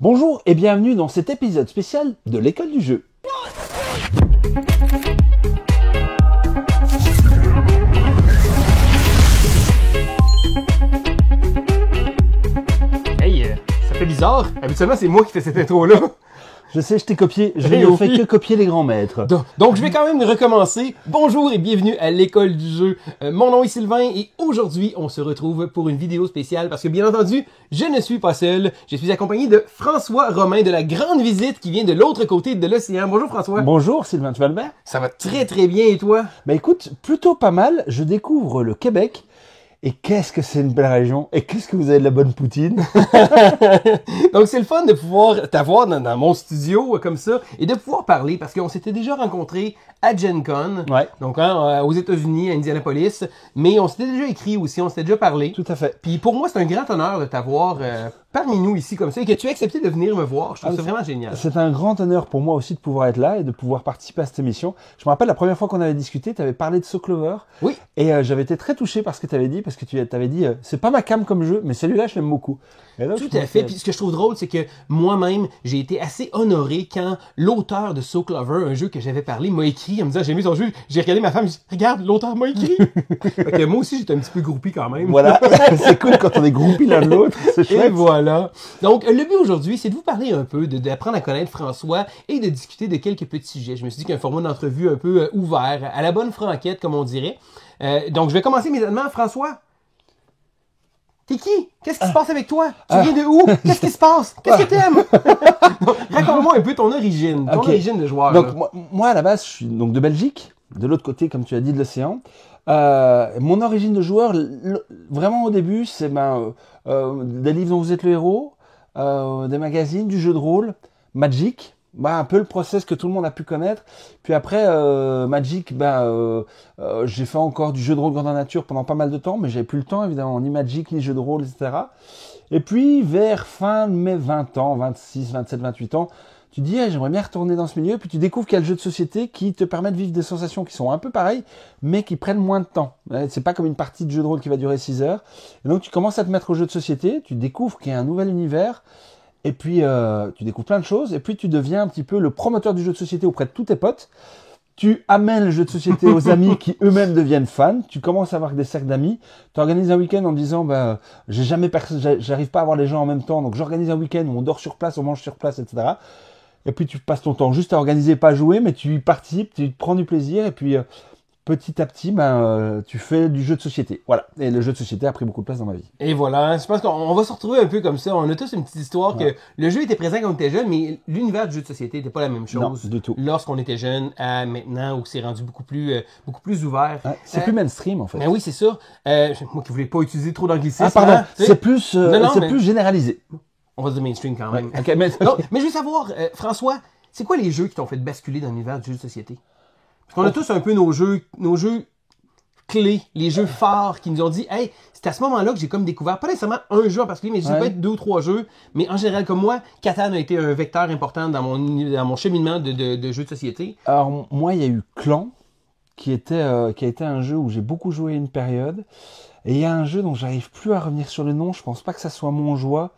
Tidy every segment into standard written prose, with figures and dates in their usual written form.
Bonjour et bienvenue dans cet épisode spécial de l'école du jeu. Hey, ça fait bizarre. Habituellement, c'est moi qui fais cette intro-là. Je sais, je t'ai copié, je ne fais que copier les grands maîtres. Donc, je vais quand même recommencer. Bonjour et bienvenue à l'école du jeu. Mon nom est Sylvain et aujourd'hui, on se retrouve pour une vidéo spéciale parce que bien entendu, je ne suis pas seul. Je suis accompagné de François Romain de la grande visite qui vient de l'autre côté de l'océan. Bonjour François. Bonjour Sylvain, tu vas bien? Ça va très très bien et toi? Bah écoute, plutôt pas mal. Je découvre le Québec. Et qu'est-ce que c'est une belle région? Et qu'est-ce que vous avez de la bonne poutine? Donc, c'est le fun de pouvoir t'avoir dans mon studio comme ça et de pouvoir parler parce qu'on s'était déjà rencontrés à Gen Con. Ouais. Donc, aux États-Unis, à Indianapolis. Mais on s'était déjà écrit aussi, on s'était déjà parlé. Tout à fait. Puis pour moi, c'est un grand honneur de t'avoir parmi nous ici comme ça et que tu aies accepté de venir me voir. Je trouve ça vraiment génial. C'est un grand honneur pour moi aussi de pouvoir être là et de pouvoir participer à cette émission. Je me rappelle la première fois qu'on avait discuté, tu avais parlé de Soul Clover. Oui. Et j'avais été très touché par ce que tu avais dit, parce que tu avais dit, c'est pas ma cam comme jeu, mais celui-là, je l'aime beaucoup. Et là, tout à fait. Puis ce que je trouve drôle, c'est que moi-même, j'ai été assez honoré quand l'auteur de Soul Clover, un jeu que j'avais parlé, m'a écrit en me disant, j'ai aimé ton jeu. J'ai regardé ma femme, j'ai dit, regarde, l'auteur m'a écrit. Fait que moi aussi, j'étais un petit peu groupie quand même. Voilà. C'est cool quand on est groupie l'un de l'autre. C'est chouette. Et voilà. Donc, le but aujourd'hui, c'est de vous parler un peu, d'apprendre à connaître François et de discuter de quelques petits sujets. Je me suis dit qu'un format d'entrevue un peu ouvert, à la bonne franquette, comme on dirait. Donc, je vais commencer immédiatement. François, t'es qui? Qu'est-ce qui se passe avec toi? Tu viens de où? Qu'est-ce qui se passe? Qu'est-ce que t'aimes? Raconte-moi un peu ton origine, origine de joueur. Donc, moi, à la base, je suis donc de Belgique, de l'autre côté, comme tu as dit, de l'océan. Mon origine de joueur, vraiment au début, c'est des livres dont vous êtes le héros, des magazines, du jeu de rôle, Magic, un peu le process que tout le monde a pu connaître. Puis après, Magic, j'ai fait encore du jeu de rôle grandeur nature pendant pas mal de temps, mais j'avais plus le temps, évidemment, ni Magic, ni jeu de rôle, etc. Et puis, vers fin de mes 20 ans, 26, 27, 28 ans, tu te dis, j'aimerais bien retourner dans ce milieu, puis tu découvres qu'il y a le jeu de société qui te permet de vivre des sensations qui sont un peu pareilles, mais qui prennent moins de temps. C'est pas comme une partie de jeu de rôle qui va durer 6 heures. Et donc, tu commences à te mettre au jeu de société, tu découvres qu'il y a un nouvel univers, et puis tu découvres plein de choses, et puis tu deviens un petit peu le promoteur du jeu de société auprès de tous tes potes. Tu amènes le jeu de société aux amis qui eux-mêmes deviennent fans. Tu commences à avoir des cercles d'amis. Tu organises un week-end en disant, j'arrive pas à voir les gens en même temps, donc j'organise un week-end où on dort sur place, on mange sur place, etc. Et puis tu passes ton temps juste à organiser, pas à jouer, mais tu y participes, tu prends du plaisir, et puis petit à petit, tu fais du jeu de société. Voilà. Et le jeu de société a pris beaucoup de place dans ma vie. Et voilà. Je pense qu'on va se retrouver un peu comme ça. On a tous une petite histoire que le jeu était présent quand on était jeune, mais l'univers du jeu de société n'était pas la même chose. Non, du tout. Lorsqu'on était jeune à maintenant, où c'est rendu beaucoup plus ouvert. Ouais, c'est plus mainstream, en fait. Ben oui, c'est ça. Moi qui voulais pas utiliser trop d'anglicisme. Ah, pardon. Hein, c'est plus généralisé. On va dire mainstream quand même. Ouais, okay, mais je veux savoir, François, c'est quoi les jeux qui t'ont fait basculer dans l'univers du jeu de société? Parce qu'on a tous un peu nos jeux clés, les jeux phares qui nous ont dit, hey, c'est à ce moment-là que j'ai comme découvert, pas nécessairement un jeu en particulier, mais ça peut être 2 ou 3 jeux, mais en général, comme moi, Catan a été un vecteur important dans mon cheminement de jeux de société. Alors, moi, il y a eu Clan, qui a été un jeu où j'ai beaucoup joué une période, et il y a un jeu dont j'arrive plus à revenir sur le nom, je pense pas que ça soit Mon Joie,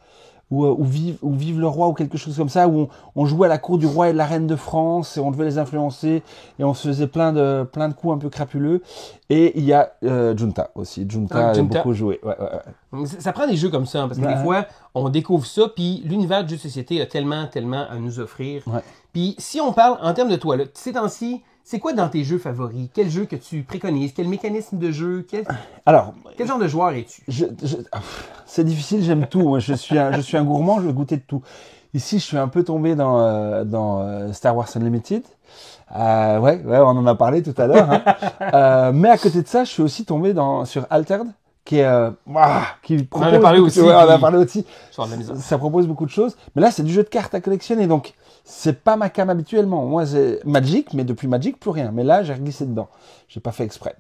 ou Vive le Roi, ou quelque chose comme ça, où on jouait à la cour du roi et de la reine de France, et on devait les influencer, et on se faisait plein de coups un peu crapuleux. Et il y a Junta aussi. Junta. Beaucoup joué. Ouais. Ça prend des jeux comme ça, hein, parce que des fois, on découvre ça, puis l'univers du jeu de société a tellement à nous offrir. Ouais. Puis si on parle en termes de toi, là, ces temps-ci, c'est quoi dans tes jeux favoris? Quel jeu que tu préconises? Quel mécanisme de jeu? Quel genre de joueur es-tu? C'est difficile, j'aime tout. Moi, je suis un gourmand, je veux goûter de tout. Ici, je suis un peu tombé dans Star Wars Unlimited. Ouais, on en a parlé tout à l'heure. Hein. Mais à côté de ça, je suis aussi tombé sur Altered, qui propose. On en a parlé aussi. On a parlé aussi. Ça propose beaucoup de choses. Mais là, c'est du jeu de cartes à collectionner, donc c'est pas ma cam habituellement. Moi, c'est Magic, mais depuis Magic, plus rien. Mais là, j'ai glissé dedans. J'ai pas fait exprès.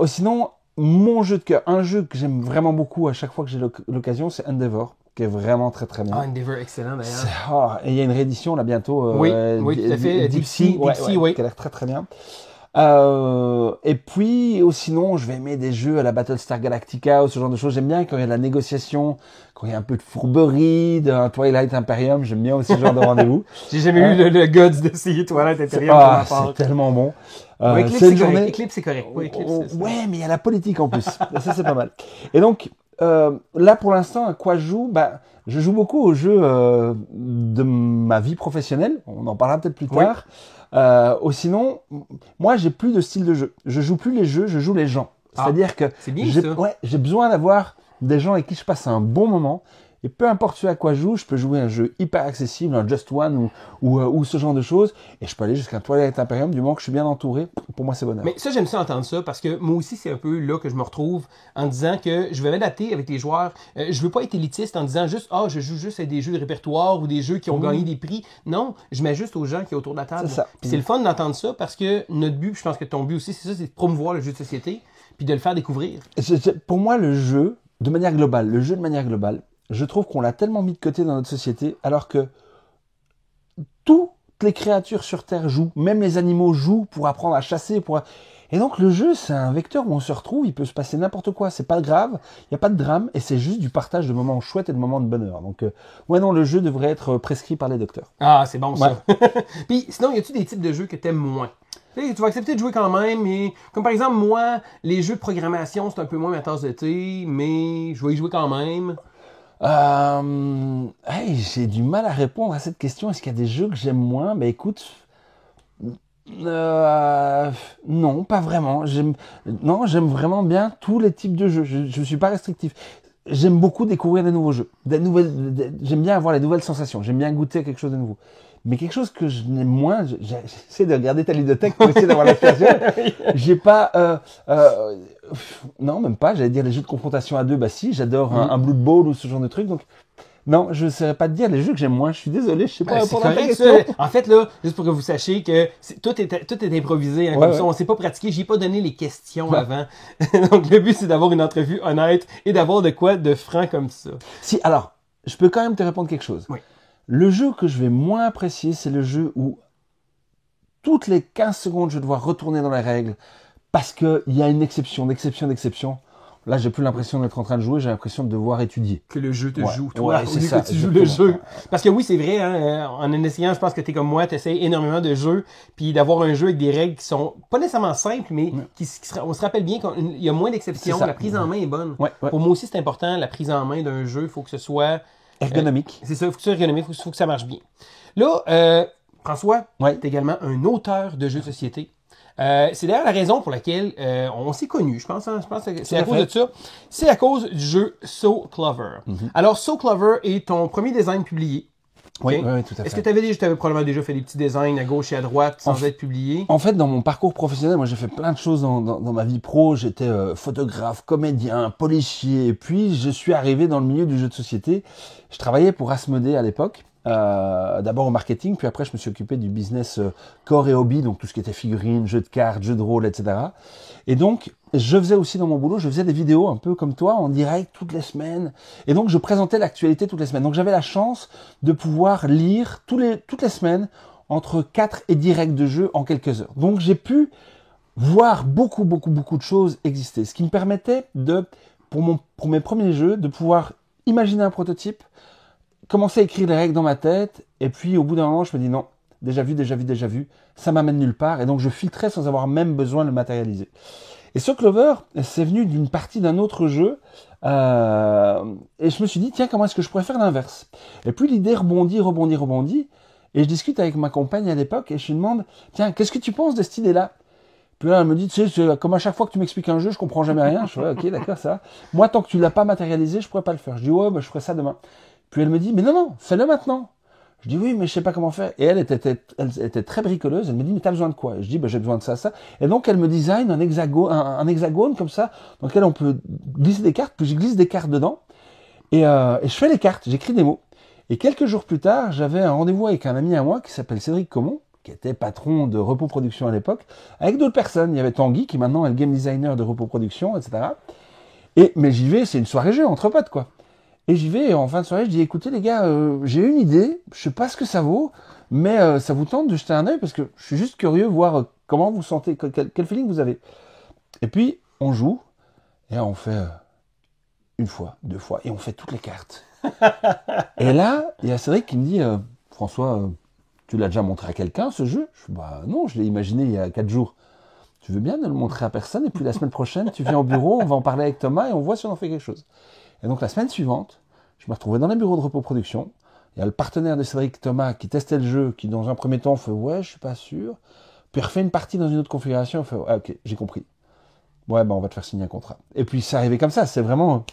Sinon, mon jeu de cœur, un jeu que j'aime vraiment beaucoup à chaque fois que j'ai l'occasion, c'est Endeavor, qui est vraiment très très bien. Ah, Endeavor, excellent d'ailleurs. Et il y a une réédition là bientôt. Oui, tout à fait. Deep Sea, oui. qui a l'air très très bien. Et puis, sinon, je vais aimer des jeux à la Battlestar Galactica ou ce genre de choses. J'aime bien quand il y a de la négociation, quand il y a un peu de fourberie, d'un Twilight Imperium. J'aime bien aussi ce genre de rendez-vous. J'ai jamais eu le guts d'essayer Twilight Imperium. C'est tellement bon. Eclipse, c'est correct. Eclipse, c'est correct. Oui, Eclipse, ouais, mais il y a la politique en plus. Ça, c'est pas mal. Et donc, là, pour l'instant, à quoi je joue? Je joue beaucoup aux jeux de ma vie professionnelle. On en parlera peut-être plus tard. Ou sinon, moi, j'ai plus de style de jeu. Je joue plus les jeux, je joue les gens. C'est-à-dire que j'ai besoin d'avoir des gens avec qui je passe un bon moment. Et peu importe ce à quoi je joue, je peux jouer un jeu hyper accessible, un Just One ou ce genre de choses. Et je peux aller jusqu'à un Twilight Imperium du moment que je suis bien entouré. Pour moi, c'est bonheur. Mais ça, j'aime ça entendre ça parce que moi aussi, c'est un peu là que je me retrouve en disant que je vais m'adapter avec les joueurs. Je veux pas être élitiste en disant juste, je joue juste à des jeux de répertoire ou des jeux qui ont gagné des prix. Non, je m'ajuste aux gens qui sont autour de la table. C'est ça. Puis c'est le fun d'entendre ça parce que notre but, je pense que ton but aussi, c'est ça, c'est de promouvoir le jeu de société puis de le faire découvrir. Pour moi, le jeu de manière globale, je trouve qu'on l'a tellement mis de côté dans notre société, alors que toutes les créatures sur Terre jouent, même les animaux jouent pour apprendre à chasser. Et donc le jeu, c'est un vecteur où on se retrouve, il peut se passer n'importe quoi, c'est pas grave, il n'y a pas de drame, et c'est juste du partage de moments chouettes et de moments de bonheur. Donc, le jeu devrait être prescrit par les docteurs. Ah, c'est bon ça. Puis sinon, y a-tu des types de jeux que t'aimes moins? Tu vas accepter de jouer quand même, mais comme par exemple, moi, les jeux de programmation, c'est un peu moins ma tasse de thé, mais je vais y jouer quand même. J'ai du mal à répondre à cette question. Est-ce qu'il y a des jeux que j'aime moins? Écoute, non, pas vraiment. J'aime vraiment bien tous les types de jeux. Je suis pas restrictif. J'aime beaucoup découvrir des nouveaux jeux, j'aime bien avoir les nouvelles sensations. J'aime bien goûter à quelque chose de nouveau. Mais quelque chose que je n'aime moins, j'essaie de regarder ta ludothèque pour essayer d'avoir l'inspiration. J'ai pas, non, même pas. J'allais dire les jeux de confrontation à deux. Si, j'adore un Blood Bowl ou ce genre de truc. Donc, non, je ne saurais pas te dire les jeux que j'aime moins. Je suis désolé, je sais pas répondre à ta question. En fait, là, juste pour que vous sachiez que tout est improvisé, comme ça. On s'est pas pratiqué. J'ai pas donné les questions avant. Donc, le but, c'est d'avoir une entrevue honnête et d'avoir de quoi de franc comme ça. Si, alors, je peux quand même te répondre quelque chose. Oui. Le jeu que je vais moins apprécier, c'est le jeu où toutes les 15 secondes, je dois retourner dans les règles parce qu'il y a une exception. Là, j'ai plus l'impression d'être en train de jouer, j'ai l'impression de devoir étudier. Que le jeu te joue, toi, c'est ça, que tu joues le jeu. Parce que oui, c'est vrai, hein, en essayant, je pense que t'es comme moi, t'essayes énormément de jeux, puis d'avoir un jeu avec des règles qui sont pas nécessairement simples, mais on se rappelle bien qu'il y a moins d'exceptions, la prise en main est bonne. Pour moi aussi, c'est important, la prise en main d'un jeu, il faut que ce soit... ergonomique. C'est ça, il faut que ce soit ergonomique, il faut que ça marche bien. Là, François, t'es également un auteur de jeux de société. C'est d'ailleurs la raison pour laquelle on s'est connus, je pense. Je pense que c'est à cause de ça. C'est à cause du jeu So Clover. Alors, So Clover est ton premier design publié. Oui, tout à fait. Est-ce que tu avais probablement déjà fait des petits designs à gauche et à droite sans être publié? En fait, dans mon parcours professionnel, moi j'ai fait plein de choses dans ma vie pro. J'étais photographe, comédien, policier. Et puis, je suis arrivé dans le milieu du jeu de société. Je travaillais pour Asmodée à l'époque. D'abord au marketing, puis après je me suis occupé du business core et hobby, donc tout ce qui était figurines, jeux de cartes, jeux de rôle, etc. Et donc je faisais aussi dans mon boulot, je faisais des vidéos un peu comme toi, en direct toutes les semaines, et donc je présentais l'actualité toutes les semaines. Donc j'avais la chance de pouvoir lire toutes les semaines entre 4 et 10 règles de jeu en quelques heures. Donc j'ai pu voir beaucoup de choses exister, ce qui me permettait pour mes premiers jeux, de pouvoir imaginer un prototype, commencer à écrire les règles dans ma tête, et puis au bout d'un moment, je me dis non, déjà vu, ça m'amène nulle part, et donc je filtrais sans avoir même besoin de le matérialiser. Et ce Clover, c'est venu d'une partie d'un autre jeu, et je me suis dit, tiens, comment est-ce que je pourrais faire l'inverse? Et puis l'idée rebondit, et je discute avec ma compagne à l'époque, et je lui demande, tiens, qu'est-ce que tu penses de cette idée-là? Puis là, elle me dit, tu sais, comme à chaque fois que tu m'expliques un jeu, je comprends jamais rien. Je dis, ok, d'accord, ça va. Moi, tant que tu l'as pas matérialisé, je pourrais pas le faire. Je dis, ouais, je ferai ça demain. Puis elle me dit, mais non, fais-le maintenant. Je dis, oui, mais je sais pas comment faire. Et elle était très bricoleuse. Elle me dit, mais t'as besoin de quoi? Je dis, j'ai besoin de ça. Et donc, elle me design un hexagone comme ça, dans lequel on peut glisser des cartes. Puis je glisse des cartes dedans. Et je fais les cartes. J'écris des mots. Et quelques jours plus tard, j'avais un rendez-vous avec un ami à moi qui s'appelle Cédric Comon, qui était patron de Repos Production à l'époque, avec d'autres personnes. Il y avait Tanguy, qui maintenant est le game designer de Repos Production, etc. Mais j'y vais, c'est une soirée jeu entre potes, quoi. Et j'y vais, et en fin de soirée, je dis, écoutez les gars, j'ai une idée, je sais pas ce que ça vaut, mais ça vous tente de jeter un œil, parce que je suis juste curieux de voir comment vous sentez, quel feeling vous avez. Et puis, on joue, et on fait une fois, 2 fois, et on fait toutes les cartes. Et là, il y a Cédric qui me dit, François, tu l'as déjà montré à quelqu'un, ce jeu? Je dis, bah non, je l'ai imaginé il y a 4 jours. Tu veux bien ne le montrer à personne, et puis la semaine prochaine, tu viens au bureau, on va en parler avec Thomas, et on voit si on en fait quelque chose. Et donc, la semaine suivante, je me retrouvais dans les bureaux de Repos Production. Il y a le partenaire de Cédric, Thomas, qui testait le jeu, qui dans un premier temps fait « ouais, je suis pas sûr ». Puis il refait une partie dans une autre configuration, il fait « ah, ok, j'ai compris. Ouais, on va te faire signer un contrat ». Et puis c'est arrivé comme ça, c'est vraiment...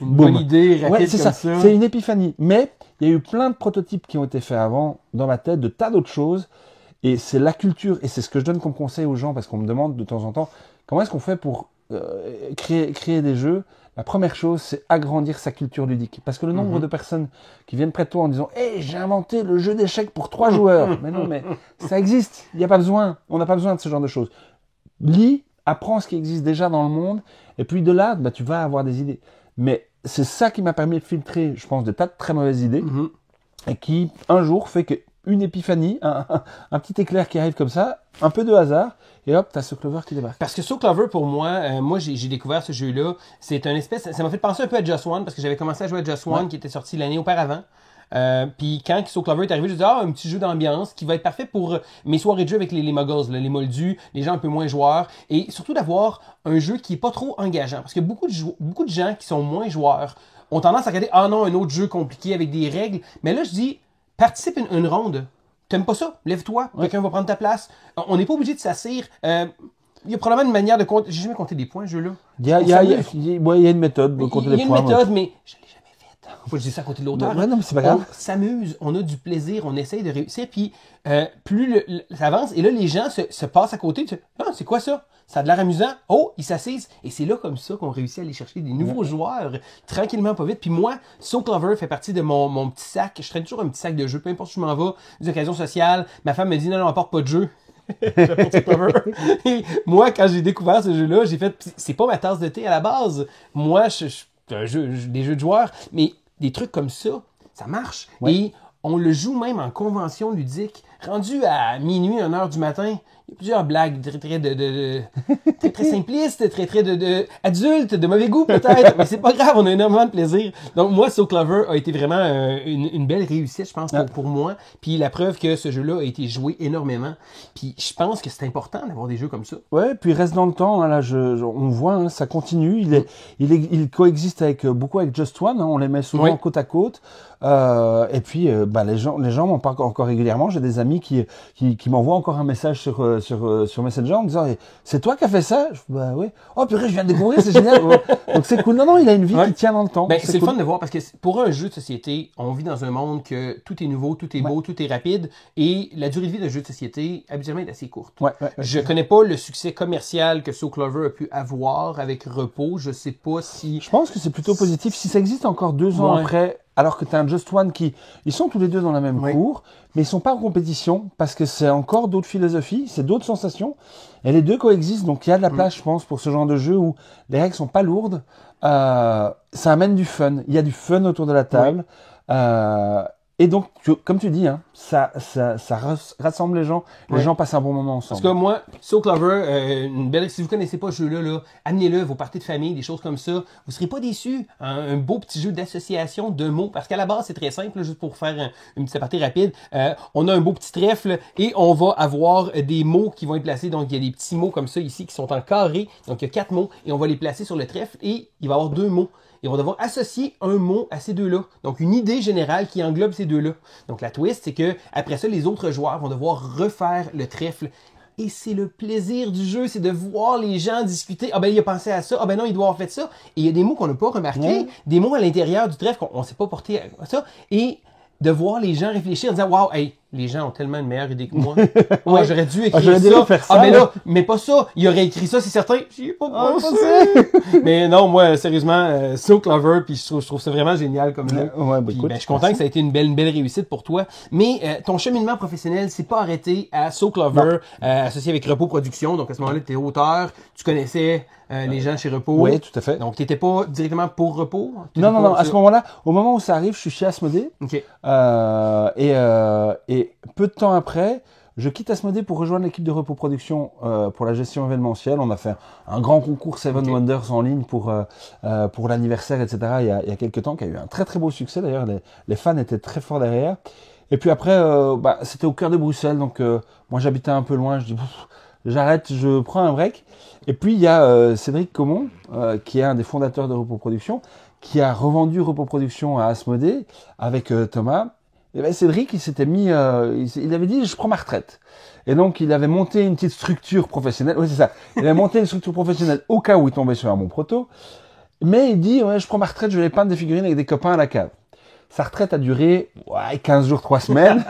Une bonne idée, rapide ouais, c'est comme ça. C'est une épiphanie. Mais il y a eu plein de prototypes qui ont été faits avant, dans ma tête, de tas d'autres choses. Et c'est la culture, et c'est ce que je donne comme conseil aux gens, parce qu'on me demande de temps en temps, comment est-ce qu'on fait pour créer des jeux? La première chose, c'est agrandir sa culture ludique. Parce que le nombre de personnes qui viennent près de toi en disant « hey, j'ai inventé le jeu d'échecs pour 3 joueurs !» Mais non, mais ça existe. Il n'y a pas besoin. On n'a pas besoin de ce genre de choses. Lis, apprends ce qui existe déjà dans le monde. Et puis de là, tu vas avoir des idées. Mais c'est ça qui m'a permis de filtrer, je pense, de tas de très mauvaises idées. Et qui, un jour, fait qu'une épiphanie, un petit éclair qui arrive comme ça, un peu de hasard, et hop, t'as So Clover qui débarque. Parce que So Clover, pour moi, j'ai découvert ce jeu-là. C'est un espèce... Ça m'a fait penser un peu à Just One, parce que j'avais commencé à jouer à Just One, qui était sorti l'année auparavant. Puis quand So Clover est arrivé, je me disais, un petit jeu d'ambiance qui va être parfait pour mes soirées de jeu avec les muggles, les moldus, les gens un peu moins joueurs. Et surtout d'avoir un jeu qui est pas trop engageant. Parce que beaucoup de gens qui sont moins joueurs ont tendance à regarder, ah non, un autre jeu compliqué avec des règles. Mais là, je dis, participe une ronde. T'aimes pas ça? Lève-toi. Quelqu'un va prendre ta place. On n'est pas obligé de s'assire. Il y a probablement une manière de compter. J'ai jamais compté des points, ce jeu-là. Il y a une méthode de compter les points. Il y a une méthode, mais je l'ai jamais faite. Faut que je dise ça à côté de l'auteur. Ouais, non, mais c'est pas grave. On s'amuse, on a du plaisir, on essaye de réussir. Puis plus ça avance, et là, les gens se passent à côté. Ah, c'est quoi ça? Ça a de l'air amusant. Oh, ils s'assisent. Et c'est là comme ça qu'on réussit à aller chercher des nouveaux joueurs, tranquillement, pas vite. Puis moi, So Clover fait partie de mon petit sac. Je traîne toujours un petit sac de jeux, peu importe où je m'en vais, des occasions sociales. Ma femme me dit, non, apporte pas de jeu. J'apporte So Clover. Et moi, quand j'ai découvert ce jeu-là, j'ai fait, c'est pas ma tasse de thé à la base. Moi, des jeux de joueurs, mais des trucs comme ça marche. Ouais. Et on le joue même en convention ludique. Rendu à minuit, 1h du matin, il y a plusieurs blagues très simplistes, très adultes, de mauvais goût peut-être, mais c'est pas grave, on a énormément de plaisir. Donc moi, So Clover a été vraiment une belle réussite, je pense, pour moi. Puis la preuve que ce jeu-là a été joué énormément. Puis je pense que c'est important d'avoir des jeux comme ça. Ouais, puis il reste dans le temps. Hein, là, on voit, ça continue. Il coexiste beaucoup avec Just One. Hein, on les met souvent côte à côte. Et puis les gens m'en parlent encore régulièrement. J'ai des amis qui m'envoient encore un message sur Messenger en me disant c'est toi qui as fait ça? Bah oui. Oh purée, je viens de découvrir, c'est génial. Donc c'est cool. Non, il a une vie qui tient dans le temps. C'est cool. Le fun de voir parce que pour un jeu de société, on vit dans un monde que tout est nouveau, tout est beau, tout est rapide, et la durée de vie d'un jeu de société habituellement est assez courte. Je connais pas le succès commercial que So Clover a pu avoir avec Repos. Je sais pas si. Je pense que c'est plutôt positif. Si ça existe encore 2 ans après. Alors que tu as un Just One ils sont tous les deux dans la même cour, mais ils sont pas en compétition parce que c'est encore d'autres philosophies, c'est d'autres sensations. Et les deux coexistent, donc il y a de la place, je pense, pour ce genre de jeu où les règles sont pas lourdes. Ça amène du fun. Il y a du fun autour de la table. Et donc, comme tu dis, hein, ça rassemble les gens. Les gens passent un bon moment ensemble. Parce que moi, So Clover, si vous connaissez pas ce jeu-là, amenez-le, vos parties de famille, des choses comme ça. Vous serez pas déçus. Un beau petit jeu d'association de mots. Parce qu'à la base, c'est très simple, juste pour faire une petite partie rapide. On a un beau petit trèfle et on va avoir des mots qui vont être placés. Donc, il y a des petits mots comme ça ici qui sont en carré. Donc, il y a 4 mots et on va les placer sur le trèfle et il va y avoir 2 mots. Et on va devoir associer un mot à ces deux-là. Donc, une idée générale qui englobe ces deux-là. Donc, la twist, c'est que après ça, les autres joueurs vont devoir refaire le trèfle. Et c'est le plaisir du jeu, c'est de voir les gens discuter. Ah ben, il a pensé à ça. Ah ben non, il doit avoir fait ça. Et il y a des mots qu'on n'a pas remarqués. Des mots à l'intérieur du trèfle qu'on ne s'est pas porté à ça. Et de voir les gens réfléchir en disant, waouh, hey, les gens ont tellement une meilleure idée que moi. J'aurais dû écrire ça. Ah, mais là, mais pas ça. Il aurait écrit ça, c'est certain. J'y ai pas pensé. Mais non, moi, sérieusement, So Clover, puis je trouve ça vraiment génial comme jeu. Je suis content que ça a été une belle réussite pour toi. Mais ton cheminement professionnel s'est pas arrêté à So Clover, associé avec Repos Production. Donc, à ce moment-là, tu es auteur, tu connaissais les gens chez Repos. Oui, tout à fait. Donc, tu n'étais pas directement pour Repos? Non. À ce moment-là, au moment où ça arrive, je suis chez Asmodée. OK. Et peu de temps après, je quitte Asmodée pour rejoindre l'équipe de reproduction pour la gestion événementielle. On a fait un grand concours Seven Wonders en ligne pour l'anniversaire, etc. Il y a quelques temps, qui a eu un très très beau succès. D'ailleurs, les fans étaient très forts derrière. Et puis après, c'était au cœur de Bruxelles, donc moi j'habitais un peu loin. Je dis, j'arrête, je prends un break. Et puis il y a Cédric Comon, qui est un des fondateurs de Reproproduction, qui a revendu Reproproduction à Asmodée avec Thomas. Et ben Cédric, il s'était mis, il avait dit, je prends ma retraite. Et donc il avait monté une petite structure professionnelle. Oui, c'est ça. Il avait monté une structure professionnelle au cas où il tombait sur un bon proto. Mais il dit, ouais, je prends ma retraite, je vais aller peindre des figurines avec des copains à la cave. Sa retraite a duré 15 jours, 3 semaines.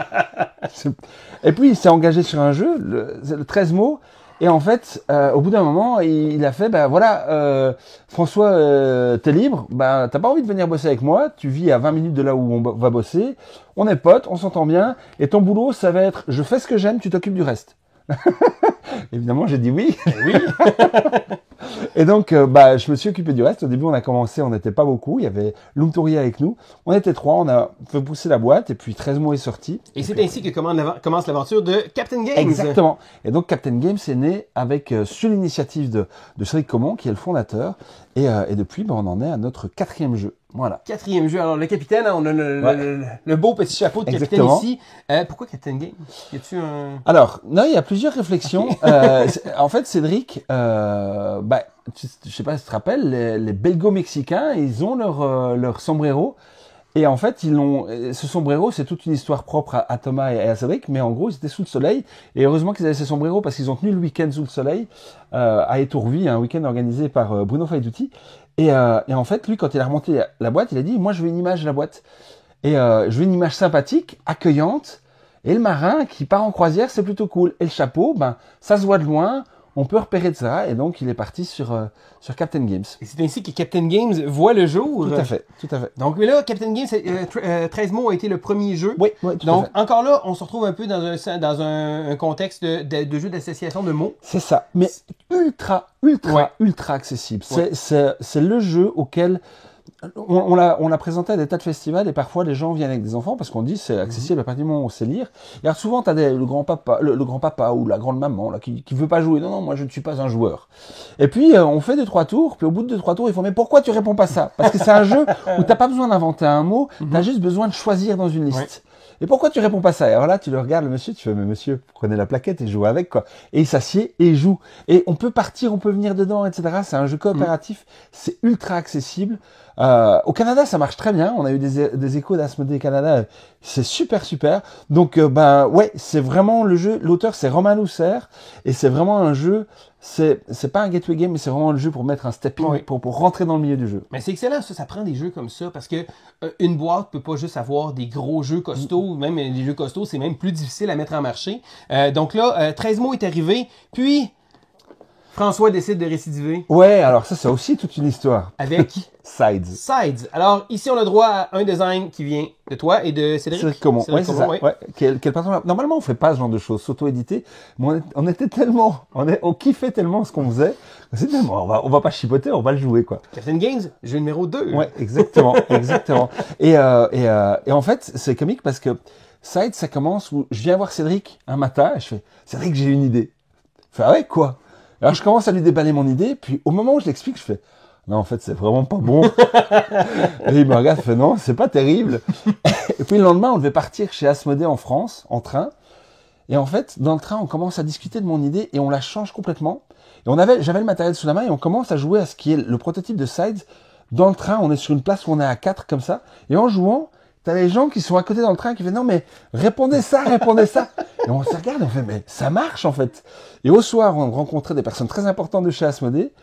Et puis, il s'est engagé sur un jeu, le 13 mots. Et en fait, au bout d'un moment, il a fait, François, t'es libre, t'as pas envie de venir bosser avec moi, tu vis à 20 minutes de là où on va bosser, on est potes, on s'entend bien, et ton boulot, ça va être, je fais ce que j'aime, tu t'occupes du reste. Évidemment, j'ai dit oui. Oui. Et donc, je me suis occupé du reste. Au début, on a commencé, on n'était pas beaucoup. Il y avait Lumtouri avec nous. On était 3, on a fait pousser la boîte et puis 13 mots est sorti. Et c'est ainsi que commence l'aventure de Captain Games. Exactement. Et donc, Captain Games est né avec, sur l'initiative de Cédric Comon, qui est le fondateur. Et depuis, on en est à notre 4e jeu. Voilà. 4e jeu. Alors, le capitaine, on a le beau petit chapeau de capitaine Exactement. ici. Pourquoi Captain Games? Y a-tu un... Alors, non, il y a plusieurs réflexions. En fait, Cédric, je sais pas si tu te rappelles, les belgo-mexicains, ils ont leur sombrero. Et en fait, ce sombrero, c'est toute une histoire propre à Thomas et à Cédric, mais en gros, ils étaient sous le soleil. Et heureusement qu'ils avaient ces sombreros parce qu'ils ont tenu le week-end sous le soleil, à Étourvie, un week-end organisé par Bruno Faiduti. Et en fait, lui, quand il a remonté la boîte, il a dit, moi, je veux une image de la boîte. Et je veux une image sympathique, accueillante. Et le marin qui part en croisière, c'est plutôt cool. Et le chapeau, ça se voit de loin, on peut repérer de ça. Et donc, il est parti sur Captain Games. Et c'est ainsi que Captain Games voit le jour. Tout à fait, tout à fait. Donc là, Captain Games, 13 mots a été le premier jeu. Oui, tout à fait. Donc, encore là, on se retrouve un peu dans un contexte de jeu d'association de mots. C'est ça. Mais ultra accessible. Ouais. C'est le jeu auquel on l'a présenté à des tas de festivals et parfois les gens viennent avec des enfants parce qu'on dit c'est accessible à partir du moment où on sait lire. Et alors souvent t'as le grand-papa ou la grande-maman là qui veut pas jouer. Non, moi je ne suis pas un joueur. Et puis on fait 2-3 tours, puis au bout de 2-3 tours ils font mais pourquoi tu réponds pas ça? Parce que c'est un jeu où t'as pas besoin d'inventer un mot, t'as juste besoin de choisir dans une liste. Ouais. Et pourquoi tu réponds pas ça? Et alors là, tu le regardes, le monsieur, tu fais, mais monsieur, prenez la plaquette et jouez avec, quoi. Et il s'assied et il joue. Et on peut partir, on peut venir dedans, etc. C'est un jeu coopératif. C'est ultra accessible. Au Canada, ça marche très bien. On a eu des échos d'Asmodée Canada. C'est super. Donc, c'est vraiment le jeu. L'auteur, c'est Romain Lousser. Et c'est vraiment un jeu. C'est pas un gateway game, mais c'est vraiment le jeu pour mettre un step-in, Oui. pour rentrer dans le milieu du jeu. Mais c'est excellent, ça prend des jeux comme ça, parce que une boîte peut pas juste avoir des gros jeux costauds, même les jeux costauds, c'est même plus difficile à mettre en marché. Donc là, 13 mots est arrivé, puis François décide de récidiver. Ouais, alors ça, c'est aussi toute une histoire. Avec Sides. Sides. Alors, ici, on a droit à un design qui vient de toi et de Cédric. Cédric Comon. Cédric Ouais, c'est Comon, ça. Ouais. Quel patron. Normalement, on fait pas ce genre de choses, s'auto-éditer. Mais on était tellement, on kiffait tellement ce qu'on faisait. C'est tellement, on va pas chipoter, on va le jouer, quoi. Captain Games, jeu numéro 2. Ouais, exactement. Et en fait, c'est comique parce que Sides, ça commence où je viens voir Cédric un matin et je fais, Cédric, j'ai une idée. Il fait, ah ouais, quoi? Alors, je commence à lui déballer mon idée, puis au moment où je l'explique, je fais, non, en fait, c'est vraiment pas bon. Et il me regarde, il fait, non, c'est pas terrible. Et puis le lendemain, on devait partir chez Asmodée en France, en train. Et en fait, dans le train, on commence à discuter de mon idée et on la change complètement. Et j'avais le matériel sous la main et on commence à jouer à ce qui est le prototype de Sides. Dans le train, on est sur une place où on est à 4 comme ça. Et en jouant, t'as les gens qui sont à côté dans le train qui font, non, mais répondez ça. Et on se regarde et on fait, mais ça marche, en fait. Et au soir, on rencontrait des personnes très importantes de chez Asmodée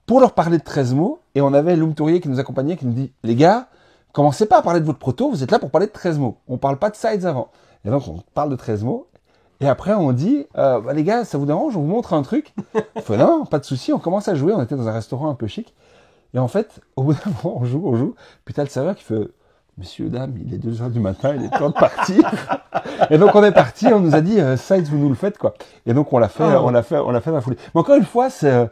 pour leur parler de 13 mots. Et on avait Lumtourier qui nous accompagnait, qui nous dit, les gars, commencez pas à parler de votre proto, vous êtes là pour parler de 13 mots. On parle pas de Sides avant. Et donc, on parle de 13 mots. Et après, on dit, les gars, ça vous dérange, on vous montre un truc? Il fait, non, pas de souci, on commence à jouer. On était dans un restaurant un peu chic. Et en fait, au bout d'un moment, on joue. Puis t'as le serveur qui fait, messieurs, dames, il est 2h du matin, il est temps de partir. Et donc, on est parti, on nous a dit, Sides, vous nous le faites, quoi. Et donc, on l'a fait dans la foulée. Mais encore une fois, c'est,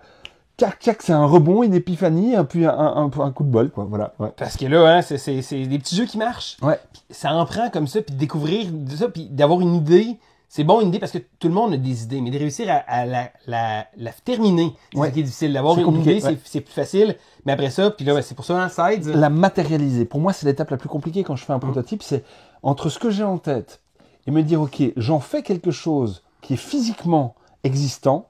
c'est un rebond, une épiphanie, puis un coup de bol, quoi. Voilà. Ouais. Parce que là, hein, c'est des petits jeux qui marchent. Ouais. Puis ça en prend comme ça, puis de découvrir ça, puis d'avoir une idée, c'est bon une idée parce que tout le monde a des idées, mais de réussir à la terminer, c'est Ouais. ça qui est difficile. D'avoir C'est une compliqué, idée, ouais. c'est plus facile, mais après ça, puis là, ben, c'est pour ça, hein, Sides. La matérialiser. Pour moi, c'est l'étape la plus compliquée quand je fais un prototype, c'est entre ce que j'ai en tête et me dire, ok, j'en fais quelque chose qui est physiquement existant,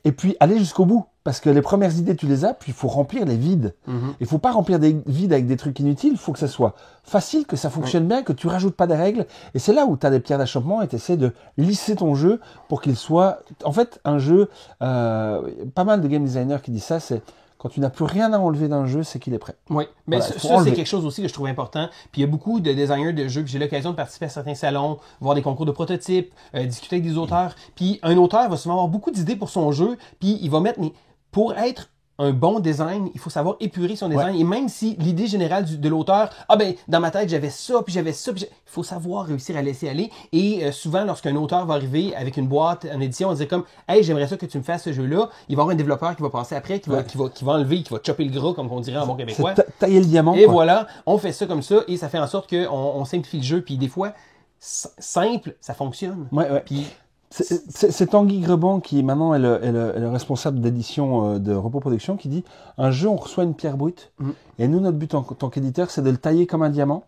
et puis aller jusqu'au bout. Parce que les premières idées, tu les as, puis il faut remplir les vides. Mhm. Il faut pas remplir des vides avec des trucs inutiles, il faut que ça soit facile, que ça fonctionne bien, que tu rajoutes pas des règles. Et c'est là où tu as des pierres d'achoppement et tu essaies de lisser ton jeu pour qu'il soit... En fait, un jeu, pas mal de game designers qui disent ça, c'est quand tu n'as plus rien à enlever d'un jeu, c'est qu'il est prêt. Oui, mais Voilà, ça, faut c'est enlever. quelque chose aussi que je trouve important. Puis il y a beaucoup de designers de jeux, puis j'ai l'occasion de participer à certains salons, voir des concours de prototypes, discuter avec des auteurs. Puis un auteur va souvent avoir beaucoup d'idées pour son jeu, puis il va mettre... Mais pour être un bon design, il faut savoir épurer son design. Et même si l'idée générale de l'auteur, ah ben, dans ma tête, j'avais ça, puis j'avais ça, il faut savoir réussir à laisser aller. Et souvent, lorsqu'un auteur va arriver avec une boîte en édition, on dit comme, hey, j'aimerais ça que tu me fasses ce jeu-là. Il va y avoir un développeur qui va passer après, qui va enlever, qui va chopper le gras, comme on dirait en bon québécois. C'est tailler le diamant. Et quoi. voilà, on fait ça comme ça, et ça fait en sorte qu'on simplifie le jeu. Puis des fois, simple, ça fonctionne. Ouais, ouais. Puis C'est Tanguy Greban qui maintenant est le responsable d'édition de Repos Production qui dit un jeu on reçoit une pierre brute et nous notre but en tant qu'éditeur c'est de le tailler comme un diamant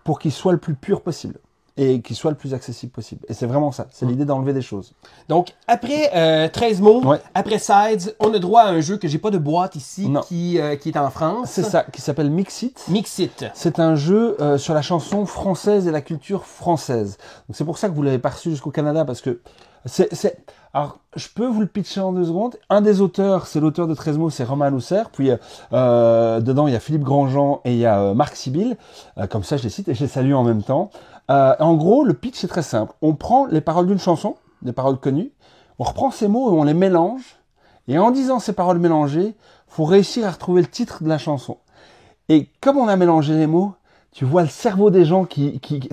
pour qu'il soit le plus pur possible et qu'il soit le plus accessible possible. Et c'est vraiment ça, c'est l'idée d'enlever des choses. Donc, après 13 mots, Ouais. après Sides, on a droit à un jeu que j'ai pas de boîte ici, Non. qui est en France. C'est ça, qui s'appelle Mixit. Mixit. C'est un jeu sur la chanson française et la culture française. Donc c'est pour ça que vous l'avez pas reçu jusqu'au Canada parce que Alors, je peux vous le pitcher en 2 secondes. Un des auteurs, c'est l'auteur de 13 mots, c'est Romain Lousser. Puis dedans, il y a Philippe Grandjean et il y a Marc Sibyl. Comme ça, je les cite et je les salue en même temps. En gros, le pitch est très simple. On prend les paroles d'une chanson, des paroles connues, on reprend ces mots et on les mélange. Et en disant ces paroles mélangées, faut réussir à retrouver le titre de la chanson. Et comme on a mélangé les mots, tu vois le cerveau des gens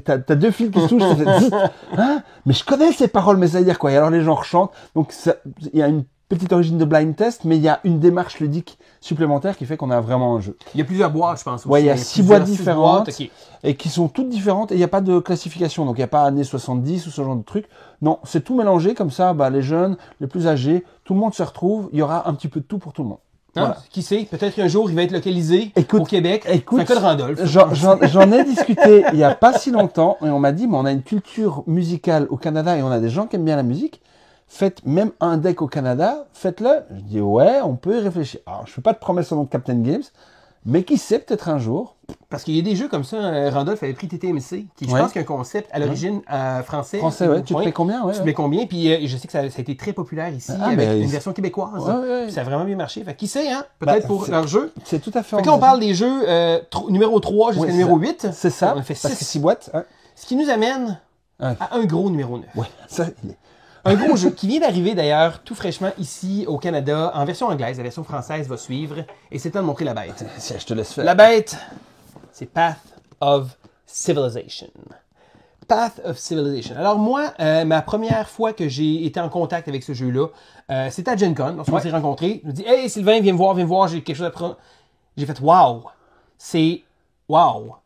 t'as 2 fils qui se touchent, ça fait, hein, mais je connais ces paroles, mais ça veut dire quoi? Et alors les gens rechantent. Donc il y a une petite origine de blind test, mais il y a une démarche ludique supplémentaire qui fait qu'on a vraiment un jeu. Il y a plusieurs boîtes, je pense. Aussi. Ouais, il y a 6 boîtes différentes boîtes, okay. Et qui sont toutes différentes et il n'y a pas de classification. Donc il n'y a pas années 70 ou ce genre de truc. Non, c'est tout mélangé comme ça. Bah, les jeunes, les plus âgés, tout le monde se retrouve. Il y aura un petit peu de tout pour tout le monde. Voilà. Qui sait, peut-être qu'un jour il va être localisé au Québec. Écoute, c'est un cas de Randolph. J'en ai discuté il y a pas si longtemps et on m'a dit, mais on a une culture musicale au Canada et on a des gens qui aiment bien la musique. Faites même un deck au Canada, faites-le. Je dis ouais, on peut y réfléchir. Alors je fais pas de promesse au nom de Captain Games, mais qui sait peut-être un jour. Parce qu'il y a des jeux comme ça, Randolph avait pris TTMC, qui je pense qu'un concept à l'origine français. Français, ouais. Tu te mets combien, ouais. Tu te mets combien, puis je sais que ça a été très populaire ici, avec une version québécoise. Ouais. Puis ça a vraiment bien marché. Fait qui sait, hein? Peut-être pour leur jeu. C'est tout à fait. Fait que là, on parle des jeux numéro 3 jusqu'à numéro 8. C'est ça. On a fait 6 boîtes. Hein. Ce qui nous amène à un gros numéro 9. Ouais, ça, un gros jeu qui vient d'arriver d'ailleurs tout fraîchement ici au Canada en version anglaise. La version française va suivre. Et c'est le temps de montrer la bête. Je te laisse faire. La bête, c'est Path of Civilization. Path of Civilization. Alors moi, ma première fois que j'ai été en contact avec ce jeu-là, c'était à Gen Con, lorsqu'on s'est rencontrés. Je me dis, hey Sylvain, viens me voir, j'ai quelque chose à prendre. J'ai fait, wow, c'est wow.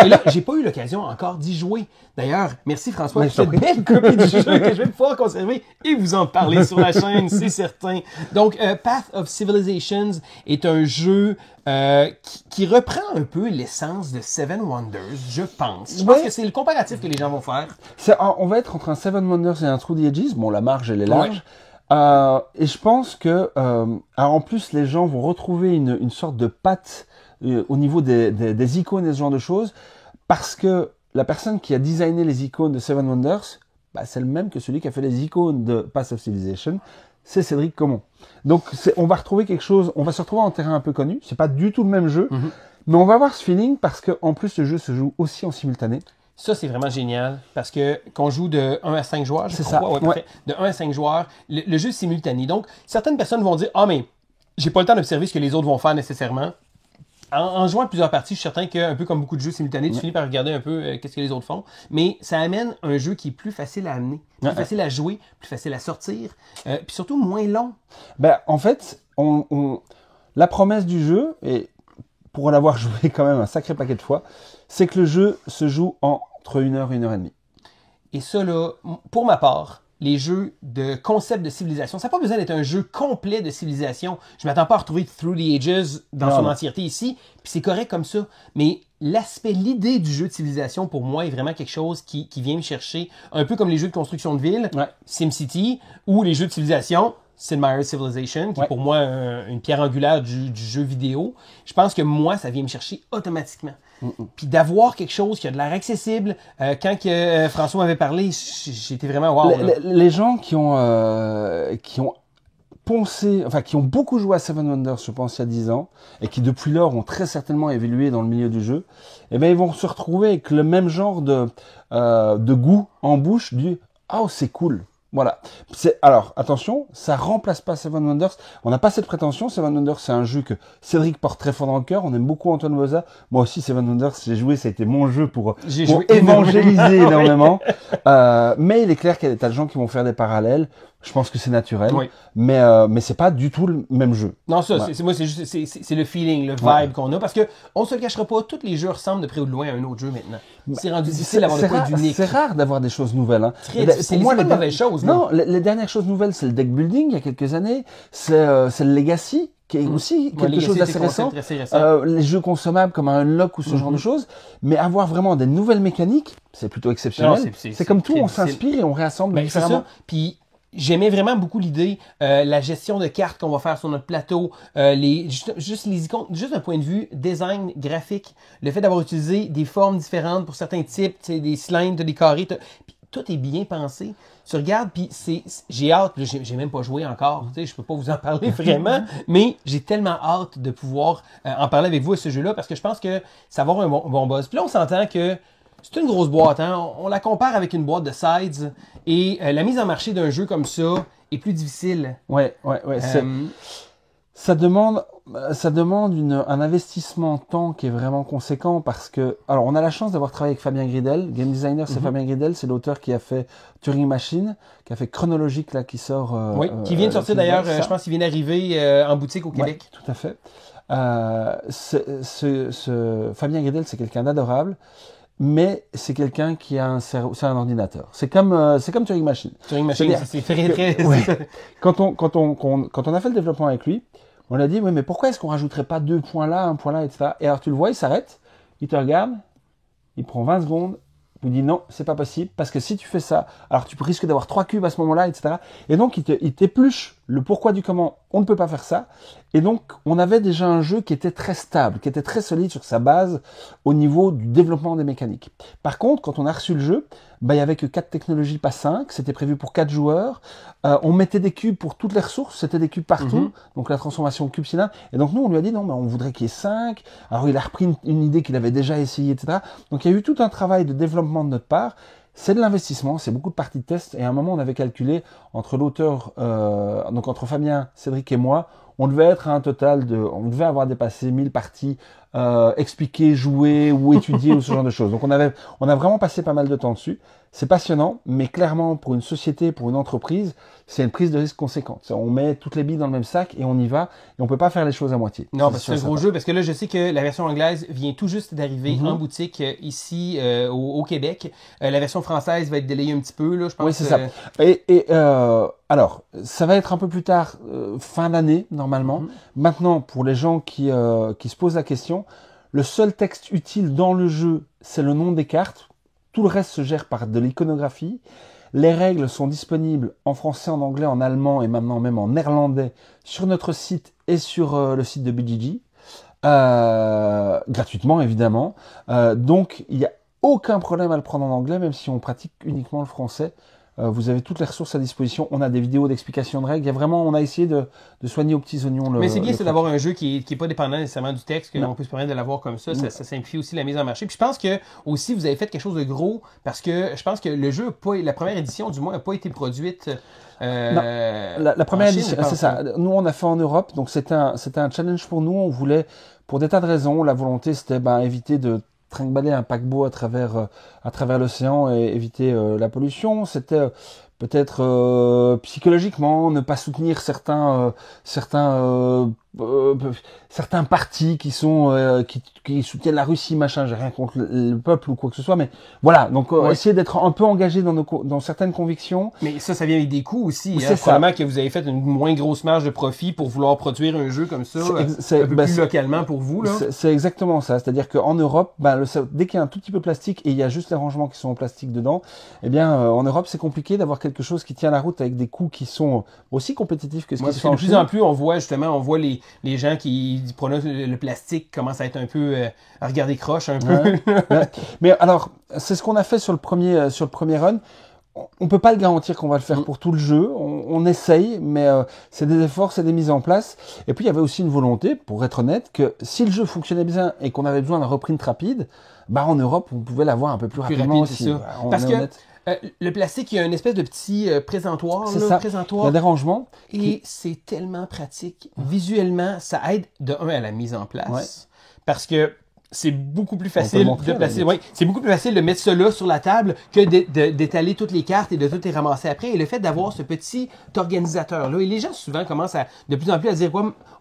Et là, j'ai pas eu l'occasion encore d'y jouer. D'ailleurs, merci François pour cette belle copie du jeu que je vais pouvoir conserver et vous en parler sur la chaîne, c'est certain. Donc, Path of Civilizations est un jeu qui reprend un peu l'essence de Seven Wonders, je pense. Je pense que c'est le comparatif que les gens vont faire. On va être entre un Seven Wonders et un Through the Ages. Bon, la marge, elle est large. Et je pense que, alors en plus, les gens vont retrouver une sorte de patte au niveau des icônes et ce genre de choses, parce que la personne qui a designé les icônes de Seven Wonders, bah, c'est le même que celui qui a fait les icônes de Path of Civilization, c'est Cédric Comon. Donc on va retrouver quelque chose, on va se retrouver en terrain un peu connu, c'est pas du tout le même jeu, mais on va avoir ce feeling parce que en plus le jeu se joue aussi en simultané. Ça, c'est vraiment génial, parce que qu'on joue de 1 à 5 joueurs, c'est ça. Ouais. De 1 à 5 joueurs, le jeu est simultané. Donc, certaines personnes vont dire « Ah, mais j'ai pas le temps d'observer ce que les autres vont faire nécessairement. » En jouant à plusieurs parties, je suis certain qu'un peu comme beaucoup de jeux simultanés, tu finis par regarder un peu qu'est-ce que les autres font. Mais ça amène un jeu qui est plus facile à amener, plus facile à jouer, plus facile à sortir, puis surtout moins long. Ben, en fait, la promesse du jeu, et pour l'avoir joué quand même un sacré paquet de fois, c'est que le jeu se joue entre 1 heure et 1 heure et demie. Et ça, là, pour ma part, les jeux de concept de civilisation, ça n'a pas besoin d'être un jeu complet de civilisation. Je m'attends pas à retrouver Through the Ages dans son entièreté ici, puis c'est correct comme ça. Mais l'idée du jeu de civilisation, pour moi, est vraiment quelque chose qui vient me chercher, un peu comme les jeux de construction de ville, SimCity, ou les jeux de civilisation, Sid Meier's Civilization, qui est pour moi une pierre angulaire du jeu vidéo. Je pense que moi, ça vient me chercher automatiquement. Puis d'avoir quelque chose qui a de l'air accessible. Quand François m'avait parlé, j'étais vraiment wow. Les gens qui ont poncé, enfin qui ont beaucoup joué à Seven Wonders, je pense, il y a 10 ans, et qui depuis lors ont très certainement évolué dans le milieu du jeu, eh ben ils vont se retrouver avec le même genre de goût en bouche du « Oh, c'est cool ». Voilà. Alors, attention, ça remplace pas Seven Wonders. On n'a pas cette prétention. Seven Wonders, c'est un jeu que Cédric porte très fort dans le cœur. On aime beaucoup Antoine Boza. Moi aussi, Seven Wonders, j'ai joué. Ça a été mon jeu pour évangéliser énormément. Mais il est clair qu'il y a des tas de gens qui vont faire des parallèles. Je pense que c'est naturel. Oui. Mais c'est pas du tout le même jeu. Non, ça, c'est le feeling, le vibe qu'on a. Parce que, on se le cachera pas, tous les jeux ressemblent de près ou de loin à un autre jeu maintenant. C'est rendu difficile d'avoir de quoi d'unique. C'est rare d'avoir des choses nouvelles, hein. C'est pas une mauvaise chose, non, les dernières choses nouvelles, c'est le deck building, il y a quelques années. C'est le Legacy, qui est aussi quelque chose d'assez récent. Les jeux consommables comme un Unlock ou ce genre de choses. Mais avoir vraiment des nouvelles mécaniques, c'est plutôt exceptionnel. C'est comme tout, on s'inspire et on réassemble différemment. Puis, j'aimais vraiment beaucoup l'idée, la gestion de cartes qu'on va faire sur notre plateau, juste les icônes, juste d'un point de vue design graphique, le fait d'avoir utilisé des formes différentes pour certains types, des cylindres, des carrés, puis tout est bien pensé. Tu regardes, puis j'ai hâte, j'ai même pas joué encore, je peux pas vous en parler vraiment, mais j'ai tellement hâte de pouvoir en parler avec vous à ce jeu-là, parce que je pense que ça va avoir un bon buzz. Puis là, on s'entend que c'est une grosse boîte, hein? On la compare avec une boîte de sides et la mise en marché d'un jeu comme ça est plus difficile. Ouais. Ça demande un investissement en temps qui est vraiment conséquent parce que, alors on a la chance d'avoir travaillé avec Fabien Gridel, game designer, c'est Fabien Gridel, c'est l'auteur qui a fait Turing Machine, qui a fait Chronologique là, qui sort. Qui vient de sortir d'ailleurs, je pense qu'il vient d'arriver en boutique au Québec. Tout à fait. Fabien Gridel, c'est quelqu'un d'adorable. Mais c'est quelqu'un qui a c'est un ordinateur. C'est comme Turing Machine. Turing Machine, c'est très. Quand on a fait le développement avec lui, on a dit oui, mais pourquoi est-ce qu'on rajouterait pas 2 points là, 1 point là, etc. Et alors tu le vois, il s'arrête, il te regarde, il prend 20 secondes, il dit non, c'est pas possible parce que si tu fais ça, alors tu risques d'avoir 3 cubes à ce moment-là, etc. Et donc il t'épluche le pourquoi du comment. On ne peut pas faire ça. Et donc on avait déjà un jeu qui était très stable, qui était très solide sur sa base au niveau du développement des mécaniques. Par contre, quand on a reçu le jeu, il y avait que 4 technologies, pas 5. C'était prévu pour 4 joueurs. On mettait des cubes pour toutes les ressources. C'était des cubes partout. Donc la transformation cube cylindre. Et donc nous, on lui a dit non, mais on voudrait qu'il y ait 5. Alors il a repris une idée qu'il avait déjà essayée, etc. Donc il y a eu tout un travail de développement de notre part. C'est de l'investissement, c'est beaucoup de parties de test. Et à un moment, on avait calculé entre l'auteur, donc entre Fabien, Cédric et moi, on devait devait avoir dépassé 1000 parties expliquées, jouées ou étudiées ou ce genre de choses. Donc on a vraiment passé pas mal de temps dessus. C'est passionnant, mais clairement pour une société, pour une entreprise, c'est une prise de risque conséquente. On met toutes les billes dans le même sac et on y va et on peut pas faire les choses à moitié. Non, parce que c'est un gros jeu, parce que là je sais que la version anglaise vient tout juste d'arriver en boutique ici au Québec. La version française va être délayée un petit peu, là, je pense. Oui, c'est ça. Alors, ça va être un peu plus tard, fin d'année normalement. Maintenant, pour les gens qui se posent la question, le seul texte utile dans le jeu, c'est le nom des cartes. Tout le reste se gère par de l'iconographie. Les règles sont disponibles en français, en anglais, en allemand et maintenant même en néerlandais sur notre site et sur le site de BGG. Gratuitement, évidemment. Donc, il n'y a aucun problème à le prendre en anglais, même si on pratique uniquement le français. Vous avez toutes les ressources à disposition. On a des vidéos d'explication de règles. On a essayé de soigner aux petits oignons. Mais c'est bien, c'est d'avoir un jeu qui est pas dépendant nécessairement du texte, qu'on peut se permettre de l'avoir comme ça. Ça simplifie aussi la mise en marché. Puis je pense que aussi vous avez fait quelque chose de gros parce que je pense que le jeu la première édition du moins n'a pas été produite. Non, la première édition, c'est ça. Nous on a fait en Europe, donc c'était un challenge pour nous. On voulait, pour des tas de raisons, la volonté c'était éviter de trimballer un paquebot à travers l'océan et éviter la pollution. C'était peut-être psychologiquement ne pas soutenir certains certains partis qui sont qui soutiennent la Russie, machin. J'ai rien contre le peuple ou quoi que ce soit, mais voilà. Donc essayer d'être un peu engagé dans certaines convictions. Mais ça vient avec des coûts aussi. C'est ça. Probablement que vous avez fait une moins grosse marge de profit pour vouloir produire un jeu comme ça, un peu plus localement pour vous, là. C'est exactement ça. C'est-à-dire qu'en Europe, dès qu'il y a un tout petit peu de plastique et il y a juste les rangements qui sont en plastique dedans, eh bien, en Europe, c'est compliqué d'avoir quelque chose qui tient la route avec des coûts qui sont aussi compétitifs que ce qui se fait en Chine. De plus en plus, on voit les gens qui prononcent le plastique commence à être un peu à regarder croche un peu. Ouais. Mais alors, c'est ce qu'on a fait sur le premier run. On peut pas le garantir qu'on va le faire pour tout le jeu. On essaye, mais c'est des efforts, c'est des mises en place. Et puis il y avait aussi une volonté, pour être honnête, que si le jeu fonctionnait bien et qu'on avait besoin d'un reprint rapide, en Europe, on pouvait l'avoir un peu plus rapidement aussi. Ça. Parce que le plastique, il y a une espèce de petit présentoir. C'est ça. Il y a des rangements. Et c'est tellement pratique. Visuellement, ça aide à la mise en place. Parce que c'est beaucoup plus facile de placer. Oui, c'est beaucoup plus facile de mettre cela sur la table que d'étaler toutes les cartes et de tout les ramasser après. Et le fait d'avoir ce petit organisateur-là, et les gens souvent commencent de plus en plus à dire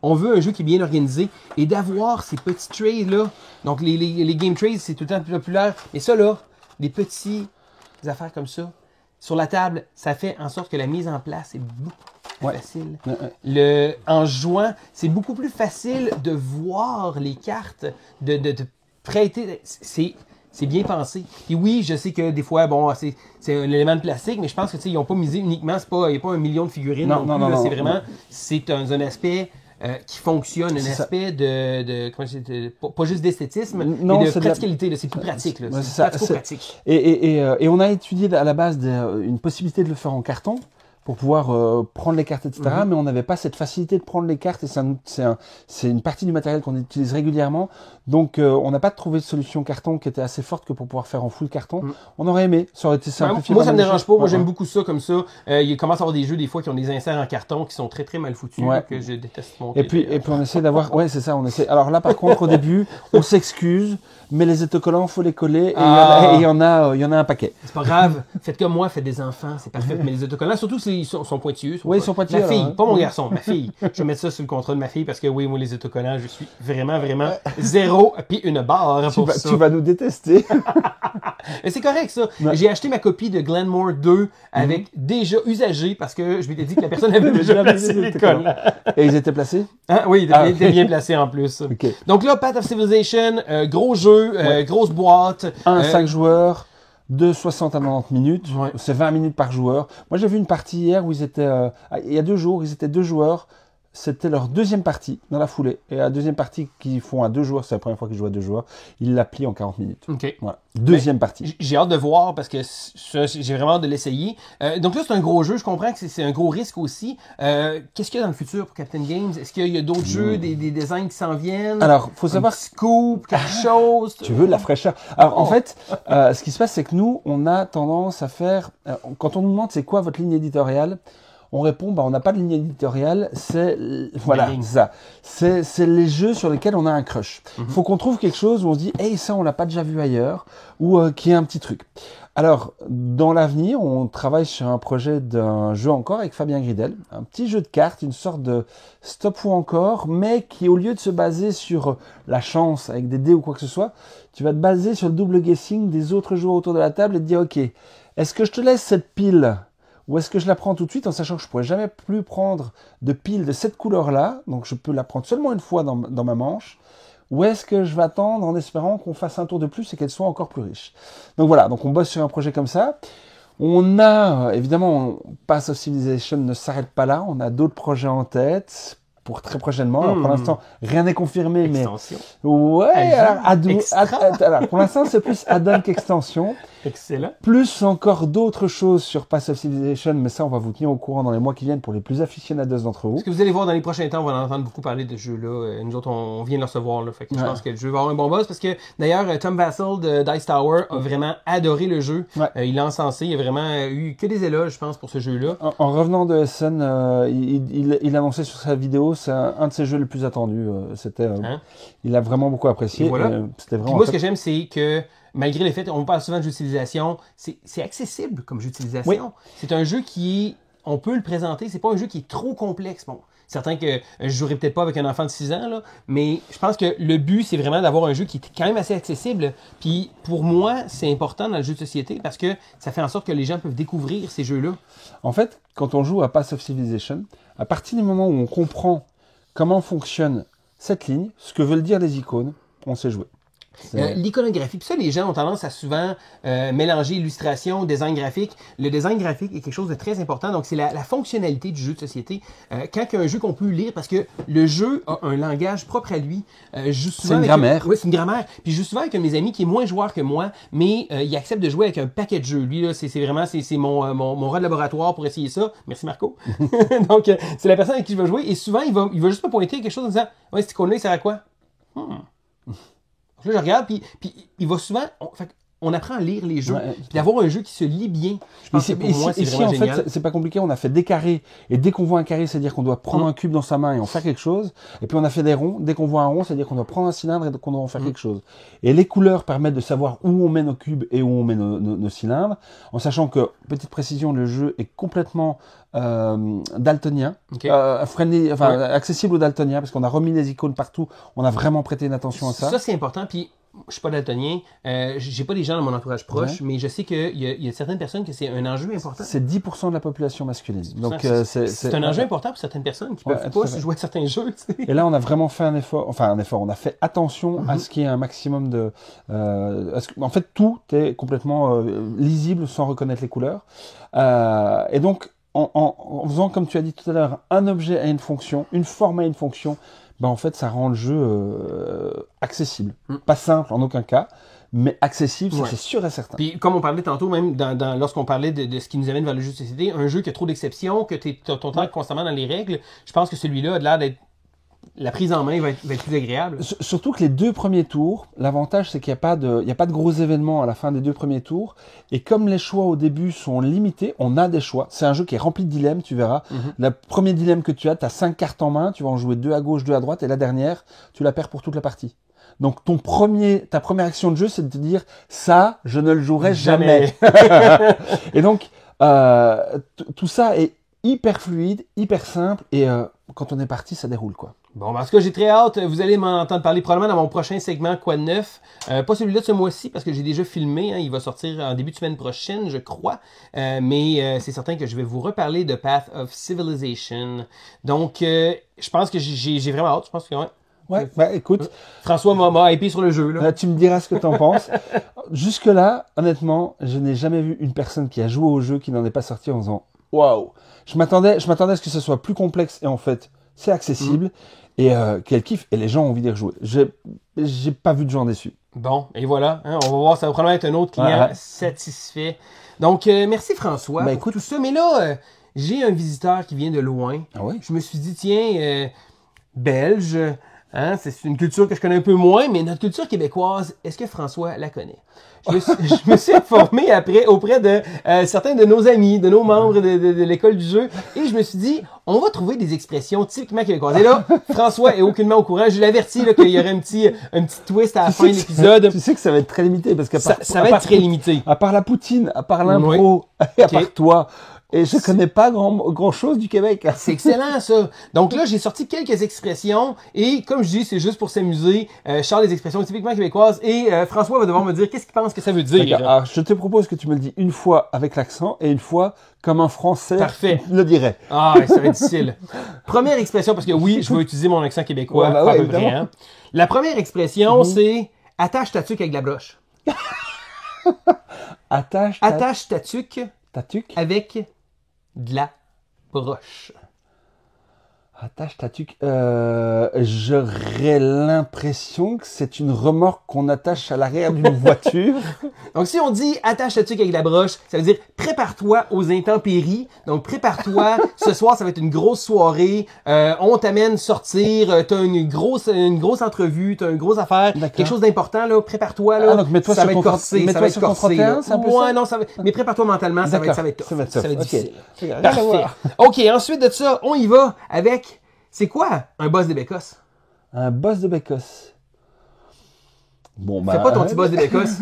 on veut un jeu qui est bien organisé, et d'avoir ces petits trays-là. Donc les game trays, c'est tout le temps plus populaire. Mais ça là, des petits affaires comme ça, sur la table, ça fait en sorte que la mise en place est beaucoup plus facile. En jouant, c'est beaucoup plus facile de voir les cartes, de prêter. C'est bien pensé. Et oui, je sais que des fois, c'est un élément de plastique, mais je pense que ils n'ont pas misé uniquement, il n'y a pas 1 million de figurines non plus. C'est vraiment, c'est un aspect qui fonctionne, un aspect pas juste d'esthétisme, mais de praticalité. C'est plus pratique. C'est pratico-pratique. Et on a étudié à la base une possibilité de le faire en carton pour pouvoir prendre les cartes, etc. Mais on n'avait pas cette facilité de prendre les cartes, et c'est une partie du matériel qu'on utilise régulièrement. Donc, on n'a pas trouvé de solution carton qui était assez forte que pour pouvoir faire en full carton. On aurait aimé, ça aurait été simplifié. Moi, ça me dérange pas. Moi, j'aime beaucoup ça comme ça. Il commence à avoir des jeux, des fois, qui ont des inserts en carton qui sont très, très mal foutus, que je déteste monter. Et puis on essaie d'avoir... Ouais, c'est ça, on essaie... Alors là, par contre, au début, on s'excuse, mais les autocollants, faut les coller, et il y en a un paquet. C'est pas grave. Faites comme moi, faites des enfants, c'est parfait. Mais les autocollants, surtout ils sont pointilleux. Oui, ils sont pointilleux. Ma fille, pas mon garçon, ma fille. Je vais mettre ça sur le contrat de ma fille parce que oui, moi, les autocollants, je suis vraiment, vraiment zéro, puis une barre pour ça. Tu vas nous détester. Mais c'est correct, ça. Ouais. J'ai acheté ma copie de Glenmore 2 avec déjà usagé parce que je m'étais dit que la personne avait déjà placé les collants. Et ils étaient placés? Oui, ils étaient bien placés en plus. Okay. Donc là, Path of Civilization, gros jeu, grosse boîte. 5 joueurs. De 60 à 90 minutes, c'est 20 minutes par joueur. Moi, j'ai vu une partie hier où ils étaient, il y a 2 jours, ils étaient 2 joueurs. C'était leur deuxième partie dans la foulée. Et la deuxième partie qu'ils font à 2 joueurs, c'est la première fois qu'ils jouent à 2 joueurs, ils l'applient en 40 minutes. OK. Voilà. Deuxième partie. J'ai hâte de voir parce que j'ai vraiment hâte de l'essayer. Donc là, c'est un gros jeu. Je comprends que c'est un gros risque aussi. Qu'est-ce qu'il y a dans le futur pour Captain Games? Est-ce qu'il y a d'autres jeux, des designs qui s'en viennent? Alors, faut savoir... Scoop, quelque chose? Tu veux de la fraîcheur? Alors, en fait, ce qui se passe, c'est que nous, on a tendance à faire... quand on nous demande c'est quoi votre ligne éditoriale, on répond, on n'a pas de ligne éditoriale, c'est ça. C'est les jeux sur lesquels on a un crush. Faut qu'on trouve quelque chose où on se dit, hey, ça on l'a pas déjà vu ailleurs, ou qui est un petit truc. Alors, dans l'avenir, on travaille sur un projet d'un jeu encore avec Fabien Gridel, un petit jeu de cartes, une sorte de stop ou encore, mais qui, au lieu de se baser sur la chance avec des dés ou quoi que ce soit, tu vas te baser sur le double guessing des autres joueurs autour de la table et te dire, ok, est-ce que je te laisse cette pile ou est-ce que je la prends tout de suite en sachant que je pourrais jamais plus prendre de pile de cette couleur-là, donc je peux la prendre seulement une fois dans ma manche, ou est-ce que je vais attendre en espérant qu'on fasse un tour de plus et qu'elle soit encore plus riche? Donc voilà, donc on bosse sur un projet comme ça. On a, évidemment, Path of Civilization ne s'arrête pas là, on a d'autres projets en tête pour très prochainement. Alors pour l'instant, rien n'est confirmé, extension. Mais... Ouais, alors pour l'instant, c'est plus add-on qu'extension. Excellent. Plus encore d'autres choses sur Path of Civilization, mais ça, on va vous tenir au courant dans les mois qui viennent pour les plus aficionados d'entre vous. Ce que vous allez voir dans les prochains temps, on va en entendre beaucoup parler de ce jeu-là. Nous autres, on vient de le recevoir, là. Fait que je pense que le jeu va avoir un bon buzz parce que, d'ailleurs, Tom Vassell de Dice Tower a vraiment adoré le jeu. Il l'a encensé. Il a vraiment eu que des éloges, je pense, pour ce jeu-là. En revenant de Essen, il annonçait sur sa vidéo, c'est un de ses jeux les plus attendus. Il a vraiment beaucoup apprécié. Voilà. C'était vraiment. Puis moi, ce que j'aime, c'est que malgré le fait, on parle souvent de jeu d'utilisation, c'est accessible comme jeu d'utilisation. Oui. C'est un jeu on peut le présenter, c'est pas un jeu qui est trop complexe. Bon, certain que je jouerai peut-être pas avec un enfant de 6 ans, là, mais je pense que le but, c'est vraiment d'avoir un jeu qui est quand même assez accessible. Puis pour moi, c'est important dans le jeu de société parce que ça fait en sorte que les gens peuvent découvrir ces jeux-là. En fait, quand on joue à Path of Civilization, à partir du moment où on comprend comment fonctionne cette ligne, ce que veulent dire les icônes, on sait jouer. L'iconographie, puis ça, les gens ont tendance à souvent mélanger illustration, design graphique. Le design graphique est quelque chose de très important, donc c'est la fonctionnalité du jeu de société. Quand il y a un jeu qu'on peut lire, parce que le jeu a un langage propre à lui. C'est une grammaire. Oui, c'est une grammaire. Puis je joue souvent avec un de mes amis qui est moins joueur que moi, mais il accepte de jouer avec un paquet de jeux. Lui, là, c'est vraiment mon rat de laboratoire pour essayer ça. Merci Marco. Donc, c'est la personne avec qui je vais jouer, et souvent, il va juste me pointer quelque chose en disant « Ouais, cette icône-là, il sert à quoi? Là, je regarde, puis il va souvent... On apprend à lire les jeux, puis d'avoir un jeu qui se lit bien. Je pense que pour moi, c'est vraiment génial. En fait, c'est pas compliqué. On a fait des carrés, et dès qu'on voit un carré, c'est-à-dire qu'on doit prendre un cube dans sa main et en faire quelque chose. Et puis on a fait des ronds. Dès qu'on voit un rond, c'est-à-dire qu'on doit prendre un cylindre et qu'on doit en faire quelque chose. Et les couleurs permettent de savoir où on met nos cubes et où on met nos cylindres, en sachant que, petite précision, le jeu est complètement daltonien, friendly, accessible aux daltoniens, parce qu'on a remis les icônes partout. On a vraiment prêté une attention à ça. Ça, c'est important. Puis je suis pas daltonien, j'ai pas des gens dans mon entourage proche, mais je sais qu'il y a certaines personnes que c'est un enjeu important. C'est 10% de la population masculine. Donc c'est un enjeu important pour certaines personnes qui peuvent pas jouer à certains jeux. Tu sais. Et là, on a vraiment fait un effort. On a fait attention à ce qu'il y ait un maximum de. En fait, tout est complètement lisible sans reconnaître les couleurs. Et donc, en faisant, comme tu as dit tout à l'heure, un objet a une fonction, une forme a une fonction. En fait, ça rend le jeu accessible. Pas simple en aucun cas, mais accessible, c'est sûr et certain. Puis, comme on parlait tantôt, même lorsqu'on parlait de ce qui nous amène vers le jeu de société, un jeu qui a trop d'exceptions, que tu ton temps est constamment dans les règles, je pense que celui-là a l'air d'être... La prise en main va être plus agréable. Surtout que les 2 premiers tours, l'avantage c'est qu'il n'y a pas de gros événements à la fin des 2 premiers tours. Et comme les choix au début sont limités, on a des choix. C'est un jeu qui est rempli de dilemmes, tu verras. Le premier dilemme que tu as 5 cartes en main, tu vas en jouer 2 à gauche, 2 à droite, et la dernière, tu la perds pour toute la partie. Donc ta première action de jeu, c'est de te dire ça, je ne le jouerai jamais. Et donc tout ça est hyper fluide, hyper simple, et quand on est parti, ça déroule quoi. Bon, parce que j'ai très hâte. Vous allez m'entendre parler probablement dans mon prochain segment Quoi de neuf. Pas celui-là de ce mois-ci parce que j'ai déjà filmé. Hein, il va sortir en début de semaine prochaine, je crois. Mais c'est certain que je vais vous reparler de Path of Civilization. Donc, je pense que j'ai vraiment hâte. Je pense que ouais, écoute. François m'a hypé sur le jeu. Là. Tu me diras ce que t'en penses. Jusque-là, honnêtement, je n'ai jamais vu une personne qui a joué au jeu qui n'en est pas sortie en disant waouh. Je m'attendais à ce que ce soit plus complexe, et en fait, c'est accessible. Et qu'elle kiffe, et les gens ont envie d'y rejouer. J'ai pas vu de gens déçus. Bon, et voilà, hein, on va voir, ça va probablement être un autre client satisfait. Donc, merci François pour écoute, tout ça. Mais là, j'ai un visiteur qui vient de loin. Ah oui? Je me suis dit, tiens, belge, hein, c'est une culture que je connais un peu moins, mais notre culture québécoise, est-ce que François la connaît? Je me suis informé auprès de certains de nos amis, de nos membres de l'école du jeu, et je me suis dit, on va trouver des expressions typiquement québécoises. Et là, François est aucunement au courant. Je l'avertis qu'il y aurait un petit twist à la fin de l'épisode. Tu sais que ça va être très limité parce que ça va être très limité. À part la poutine, à part l'impro, et à part toi. Et je connais pas grand chose du Québec. C'est excellent, ça. Donc là, j'ai sorti quelques expressions. Et comme je dis, c'est juste pour s'amuser. Je sors des expressions typiquement québécoises. Et François va devoir me dire qu'est-ce qu'il pense que ça veut dire. Alors, je te propose que tu me le dis une fois avec l'accent et une fois comme un Français le dirait. Ah, ça va être difficile. Première expression, parce que oui, je vais utiliser mon accent québécois à peu près. Hein. La première expression, c'est « attache ta tuque avec la broche ». Attache ta tuque avec de la broche. Attache ta tuque. J'aurais l'impression que c'est une remorque qu'on attache à l'arrière d'une voiture. Donc, si on dit attache ta tuque avec la broche, ça veut dire prépare-toi aux intempéries. Donc, prépare-toi. Ce soir, ça va être une grosse soirée. On t'amène sortir. T'as une grosse entrevue. T'as une grosse affaire. Quelque chose d'important, là. Prépare-toi, là. Donc, mets-toi ça sur va être corsé. Ça va être corsé. Ouais, non, ça va... Mais prépare-toi mentalement. Ça va être tough. Ça va être difficile. Parfait. OK, ensuite de ça, on y va avec... C'est quoi un boss de bécosse? Un boss de bécosse. Bon, c'est quoi ton petit boss de bécosse?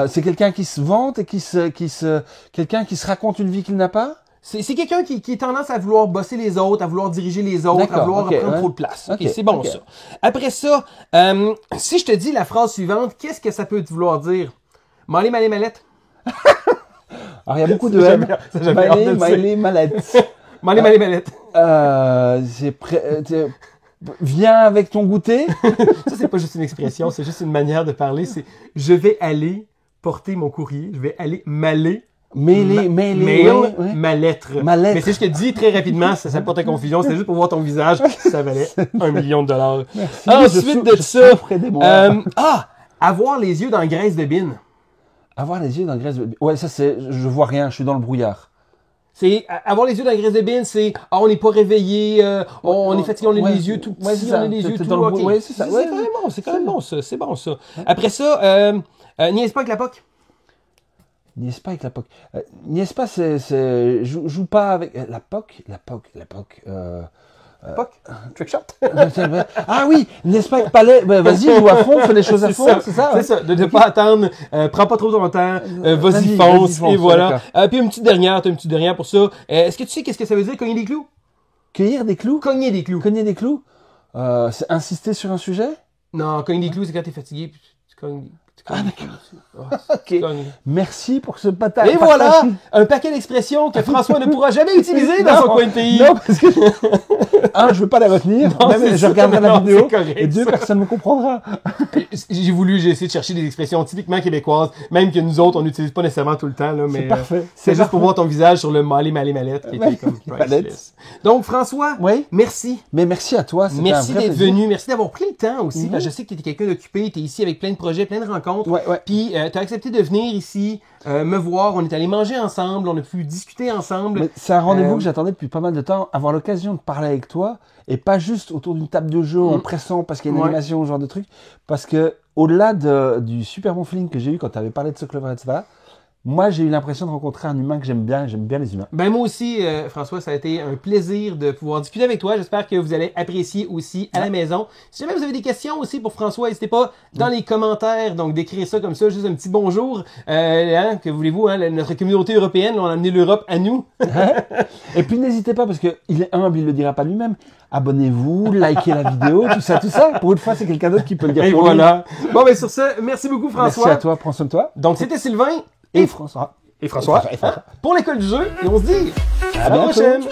C'est quelqu'un qui se vante et quelqu'un qui se raconte une vie qu'il n'a pas? C'est quelqu'un qui est tendance à vouloir bosser les autres, à vouloir diriger les autres, à D'accord, vouloir ok, prendre ouais. trop de place. Ok, Ok, c'est bon ok. ça. Après ça, si je te dis la phrase suivante, qu'est-ce que ça peut te vouloir dire? M'aller, m'aller, mallette. Alors, il y a beaucoup de Ça, M. j'avais hâte de le dire. Miley, mallette. M'aller, m'aller, mallette. Viens avec ton goûter. Ça, c'est pas juste une expression, c'est juste une manière de parler. C'est je vais aller porter mon courrier, je vais aller m'aller. Mail, ouais. ma lettre. Ma lettre. Mais c'est ce que je te dis très rapidement, ça porte à confusion, c'est juste pour voir ton visage, ça valait $1 million. Merci. Ensuite de ça, souffre, aidez-moi. avoir les yeux dans la graisse de bine. Avoir les yeux dans le graisse. Ouais, ça c'est. Je vois rien, je suis dans le brouillard. C'est avoir les yeux dans la graisse de bine, c'est on n'est pas réveillé, on est fatigué, on a les yeux tout petits, ouais, c'est on ça. a les yeux T'es tout. dans le Ok. ouais, c'est ça. Ouais, C'est quand même bon, c'est quand même bon ça, c'est bon ça. Après ça, niaise pas avec la POC. Niaise pas avec la POC. Niaise pas, joue pas avec la POC. POC, trick shot. Ah oui, niaise pas avec Palais. Ben, vas-y, joue à fond, fais les choses à fond, c'est ça. C'est ça, de ne pas attendre, prends pas trop ton temps, vas-y Vas-y, fonce, fonce, et voilà. d'accord. Puis une petite dernière, t'as une petite dernière pour ça. Est-ce que tu sais qu'est-ce que ça veut dire cogner des clous? Cueillir des clous. Cogner des clous. Cogner des clous. C'est insister sur un sujet. Non, cogner des clous, c'est quand t'es fatigué, puis tu cognes. Ah, d'accord. Ok. Merci pour ce patate. Et voilà, un paquet d'expressions que François ne pourra jamais utiliser dans son coin de pays. Non, parce que je veux pas la retenir. Non, Même, c'est je ça. regarderai la Non, vidéo. c'est correct, Et deux, ça. personne ne me comprendra. J'ai essayé de chercher des expressions typiquement québécoises, même que nous autres, on n'utilise pas nécessairement tout le temps, là, mais C'est parfait. c'est juste pour voir ton visage sur le malé mallette qui était comme Mallette. priceless. Donc, François, Oui. merci. Mais merci à toi. C'était Merci un vrai d'être plaisir. venu, merci d'avoir pris le temps aussi, parce que je sais que tu étais quelqu'un d'occupé, tu es ici avec plein de projets, plein de rencontres. Ouais. Puis tu as accepté de venir ici, me voir, on est allé manger ensemble, on a pu discuter ensemble. Mais c'est un rendez-vous Euh, que j'attendais depuis pas mal de temps, avoir l'occasion de parler avec toi, et pas juste autour d'une table de jeu en pressant parce qu'il y a une Ouais. animation, ce genre de truc. Parce que, au-delà du super bon feeling que j'ai eu quand tu avais parlé de ce club, etc., moi, j'ai eu l'impression de rencontrer un humain que j'aime bien les humains. Ben moi aussi, François, ça a été un plaisir de pouvoir discuter avec toi. J'espère que vous allez apprécier aussi à la maison. Si jamais vous avez des questions aussi pour François, n'hésitez pas dans les commentaires, donc d'écrire ça comme ça, juste un petit bonjour. Que voulez-vous, notre communauté européenne, on a amené l'Europe à nous. Et puis, n'hésitez pas, parce que il est humble, il le dira pas lui-même. Abonnez-vous, likez la vidéo, tout ça. Pour une fois, c'est quelqu'un d'autre qui peut le dire Et pour voilà. Bon, ben sur ce, merci beaucoup François. Merci à toi, prends soin de toi. Donc c'était Sylvain Et François. et François Et François. pour l'école du jeu et on se dit À à la bientôt. prochaine.